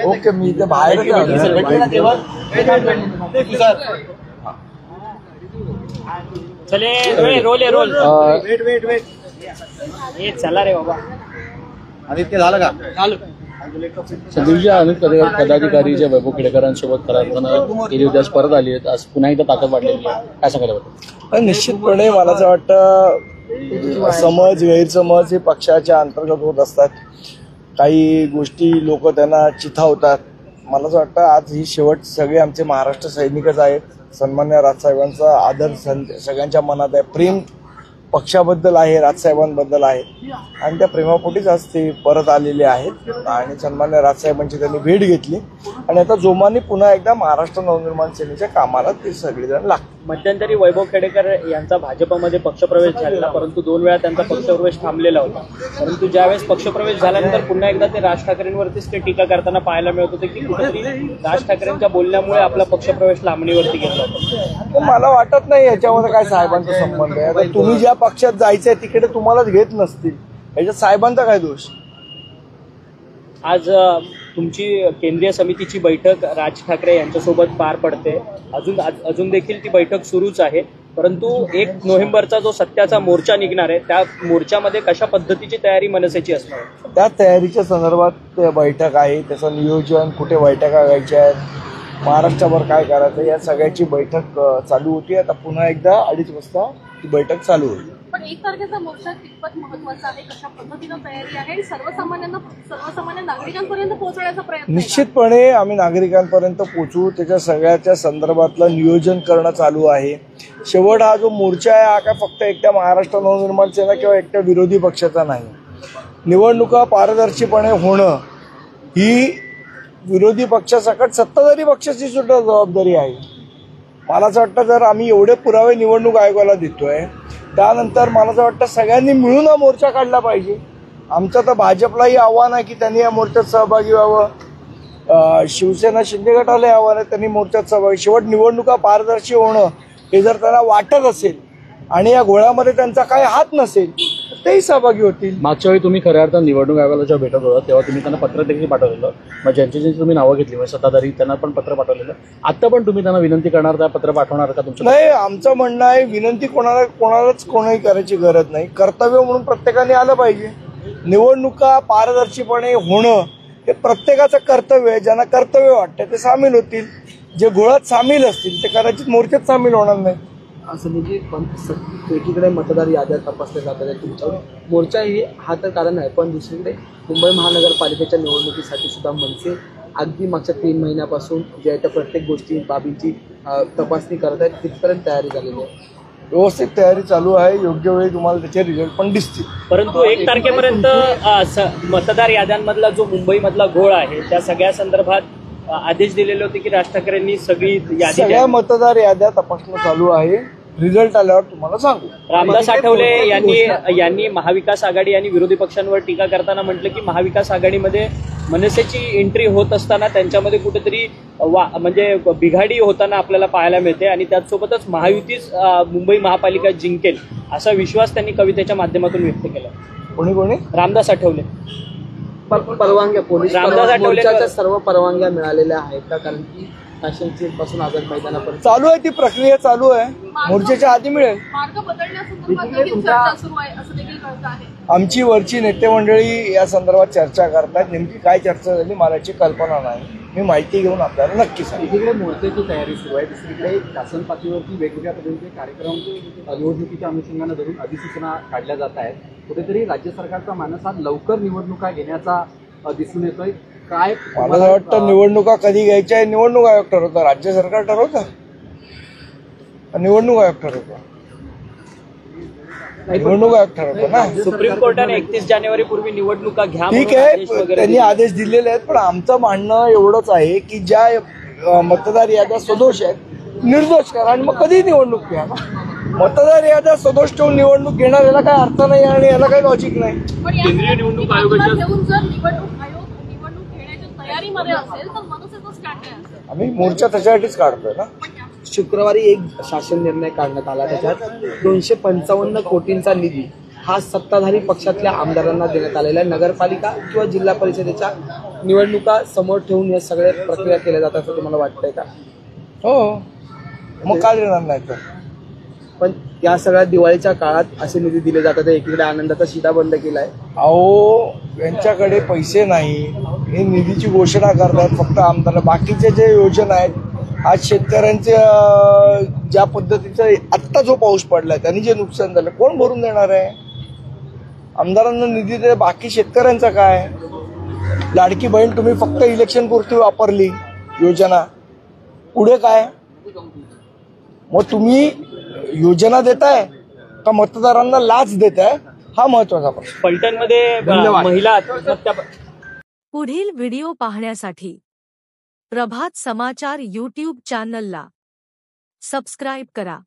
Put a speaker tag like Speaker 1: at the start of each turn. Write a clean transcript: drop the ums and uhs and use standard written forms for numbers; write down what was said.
Speaker 1: Okay मी इथे बाहेर
Speaker 2: चले रोल वेट ये चला रे बाबा
Speaker 3: आदित्य झालं का?
Speaker 2: चालू
Speaker 4: सदीवजी अनेक पदाधिकारी जे वैभव खेडेकरांसोबत करार गेली होती आज परत आली आहेत, आज पुन्हा एकदा ताकद वाढलेली आहे, काय सांगायला वाटतं?
Speaker 1: निश्चितपणे मला असं वाटतं समज गैरसमज हे पक्षाच्या अंतर्गत होत असतात. काही गोष्टी लोक त्यांना चिथावतात. मला असं वाटतं आज ही शेवट सगळे आमचे महाराष्ट्र सैनिकच आहेत. सन्मान्य राजसाहेबांचा आदर सगळ्यांच्या मनात आहे. प्रेम पक्षाबद्दल आहे, राजसाहेबांबद्दल आहे आणि त्या प्रेमापोटीच आज ते परत आलेले आहेत आणि सन्मान्य राजसाहेबांची त्यांनी भेट घेतली आणि आता जोमाने पुन्हा एकदा महाराष्ट्र नवनिर्माण सेनेच्या कामाला ते सगळेजण लागतात.
Speaker 2: मध्यंतरी वैभव खेडेकर यांचा भाजपमध्ये पक्षप्रवेश झालेला, परंतु 2 वेळा त्यांचा पक्षप्रवेश थांबलेला होता. परंतु ज्यावेळेस पक्षप्रवेश झाल्यानंतर पुन्हा एकदा ते राज ठाकरेंवरतीच ते टीका करताना पाहायला मिळत होते की कुठेतरी राज ठाकरेंच्या बोलण्यामुळे आपला पक्षप्रवेश लांबणीवरती घेतला होता.
Speaker 1: मला वाटत नाही याच्यामध्ये काय साहेबांचा संबंध आहे. आता तुम्ही ज्या पक्षात जायचंय तिकडे तुम्हालाच घेत नसतील, याच्यात साहेबांचा काय दोष?
Speaker 2: आज तुमची केंद्रीय समितीची बैठक राज ठाकरे यांच्यासोबत पार पडते. अजून देखील ती बैठक सुरूच आहे, परंतु 1 नोव्हेंबरचा जो सत्याचा मोर्चा निघणार आहे त्या मोर्चामध्ये कशा पद्धतीची तयारी मनसेची असणार?
Speaker 1: त्या तयारीच्या संदर्भात बैठक आहे, त्याचं नियोजन, कुठे बैठका घ्यायच्या आहेत, महाराष्ट्राभर काय करायचं, या सगळ्याची बैठक चालू होती. आता पुन्हा एकदा 2:30 वाजता ती बैठक चालू होईल.
Speaker 5: पण 1 तारखेचा मोर्चा कितपत महत्वाचा आहे, कशा पद्धतीनं तयारी आहे आणि सर्वसामान्य नागरिकांपर्यंत पोहोचवण्याचा प्रयत्न?
Speaker 1: निश्चितपणे आम्ही नागरिकांपर्यंत पोहोचू, त्याच्या सगळ्याच्या संदर्भातलं नियोजन करणं चालू आहे. शेवट हा जो मोर्चा आहे हा काय फक्त एकट्या महाराष्ट्र नवनिर्माण सेना किंवा एकट्या विरोधी पक्षाचा नाही. निवडणुका पारदर्शीपणे होणं ही विरोधी पक्षासकट सत्ताधारी पक्षाची सुद्धा जबाबदारी आहे. मला असं वाटतं जर आम्ही एवढे पुरावे निवडणूक आयोगाला देतोय त्यानंतर मला असं वाटतं सगळ्यांनी मिळून हा मोर्चा काढला पाहिजे. आमचं तर भाजपलाही आव्हान आहे की त्यांनी या मोर्चात सहभागी व्हावं. शिवसेना शिंदे गटालाही आव्हान आहे त्यांनी मोर्चात सहभागी. शेवट निवडणुका पारदर्शी होणं हे जर त्यांना वाटत असेल आणि या घोळ्यामध्ये त्यांचा काही हात नसेल तेही सहभागी होतील.
Speaker 4: मागच्या वेळी तुम्ही खऱ्या अर्थात निवडणूक आयोगाला जेव्हा भेटत होता तेव्हा तुम्ही त्यांना पत्र देखील पाठवलेलं, मग ज्यांची तुम्ही नावं घेतली म्हणजे सत्ताधारी त्यांना पण पत्र पाठवलेलं. आता पण तुम्ही त्यांना विनंती करणार, त्या पत्र पाठवणार का तुमचं?
Speaker 1: नाही, आमचं म्हणणं आहे विनंती कोणालाच कोणाही करायची गरज नाही. कर्तव्य म्हणून प्रत्येकाने आलं पाहिजे. निवडणुका पारदर्शीपणे होणं हे प्रत्येकाचं कर्तव्य आहे. ज्यांना कर्तव्य वाटतं ते सामील होतील, जे घोळात सामील असतील ते कदाचित मोर्चात सामील होणार नाही.
Speaker 6: असं म्हणजे एकीकडे मतदार याद्या तपासल्या जातात, तुमचा मोर्चा हे हा तर कारण आहे, पण दुसरीकडे मुंबई महानगरपालिकेच्या निवडणुकीसाठी सुद्धा मनसे अगदी मागच्या 3 महिन्यापासून जे आहे त्या प्रत्येक गोष्टी बाबींची तपासणी करत आहेत. तिथपर्यंत तयारी झालेली आहे,
Speaker 1: व्यवस्थित तयारी चालू आहे. योग्य वेळी तुम्हाला त्याचे रिझल्ट पण दिसतील.
Speaker 2: परंतु 1 तारखेपर्यंत मतदार याद्यांमधला जो मुंबईमधला घोळ आहे त्या सगळ्या संदर्भात आदेश दिलेले होते की राज ठाकरेंनी
Speaker 1: सगळ्या मतदार याद्या तपासणं चालू आहे. रिझल्ट आल्यावर तुम्हाला सांगू.
Speaker 2: रामदास आठवले यांनी महाविकास आघाडी आणि विरोधी पक्षांवर टीका करताना म्हटलं की महाविकास आघाडीमध्ये मनसेची एंट्री होत असताना त्यांच्यामध्ये कुठेतरी म्हणजे बिघाडी होताना आपल्याला पाहायला मिळते आणि त्याचसोबतच महायुतीच मुंबई महापालिका जिंकेल असा विश्वास त्यांनी कवितेच्या माध्यमातून व्यक्त केला.
Speaker 1: कोणी?
Speaker 2: रामदास आठवले.
Speaker 6: परवानग्या पोलीस मोर्चाच्या सर्व परवानग्या मिळालेल्या आहेत का? कारण की फॅशन चीट पासून आझाद मैदानापर्यंत
Speaker 1: चालू आहे, ती प्रक्रिया चालू आहे. मोर्चाच्या आधी मिळेल.
Speaker 5: मार्ग बदलण्यासंदर्भात चर्चा सुरू आहे असं देखील कळत आहे.
Speaker 1: आमची वरची नेते मंडळी या संदर्भात चर्चा करतात. नेमकी काय चर्चा झाली मला याची कल्पना नाही. मी माहिती घेऊन आपल्याला नक्की सांगेन.
Speaker 3: एकीकडे मोर्चाची तयारी सुरू आहे, दुसरीकडे शासन पातळीवरती वेगवेगळ्या पद्धतीचे कार्यक्रम निवडणुकीच्या अनुषंगाने धरून अधिसूचना काढल्या जात आहेत. कुठेतरी राज्य सरकारचा मानस हा लवकर निवडणुका घेण्याचा दिसून येतोय. काय
Speaker 1: मला वाटतं निवडणुका कधी घ्यायच्या आहे निवडणूक आयोग ठरवतं, राज्य सरकार ठरवतं, निवडणूक आयोग ठरवतो. निवडणूक आयोग ठरवतो ना.
Speaker 2: सुप्रीम कोर्टाने 31 जानेवारी पूर्वी निवडणुका घ्या
Speaker 1: ठीक आहे, त्यांनी आदेश दिलेले आहेत. पण आमचं म्हणणं एवढंच आहे की ज्या मतदार याद्या सदोष आहेत निर्दोष करा आणि मग कधी निवडणूक घ्या. मतदार याद्या सदोष ठेवून निवडणूक घेणार याला काही अर्थ नाही आणि याला काही लॉजिक नाही.
Speaker 5: केंद्रीय निवडणूक आयोगाच्या तयारीमध्ये असेल तर मनसेचं स्टँड आहे.
Speaker 1: आम्ही मोर्चा त्याच्यासाठीच काढतोय ना.
Speaker 6: शुक्रवारी एक शासन निर्णय काढण्यात आला. त्याच्यात 255 कोटींचा निधी हा सत्ताधारी पक्षातल्या आमदारांना देण्यात आलेला आहे. नगरपालिका किंवा जिल्हा परिषदेच्या निवडणुका समोर ठेवून या सगळ्या प्रक्रिया केल्या जातात असं तुम्हाला वाटतंय का?
Speaker 1: हो, मग काय देणार नाही तर.
Speaker 6: पण या सगळ्या दिवाळीच्या काळात असे निधी दिले जातात. एकीकडे आनंदाचा शिधा बंद केलाय.
Speaker 1: अहो, यांच्याकडे पैसे नाही, हे निधीची घोषणा करतात फक्त आमदार. बाकीचे जे योजना आहेत, आज शेतकऱ्यांचे ज्या पद्धतीचं आत्ता जो पाऊस पडलाय त्यांनी जे नुकसान झालं कोण भरून देणार आहे? आमदारांना निधी दे, बाकी शेतकऱ्यांचा काय? लाडकी बहीण तुम्ही फक्त इलेक्शन पुरती वापरली योजना, पुढे काय? मग तुम्ही योजना देताय का मतदारांना लाच देताय, हा महत्वाचा प्रश्न.
Speaker 2: फलटणमध्ये महिला आत्महत्या.
Speaker 7: पुढील व्हिडिओ पाहण्यासाठी प्रभात समाचार YouTube चॅनलला सबस्क्राईब करा.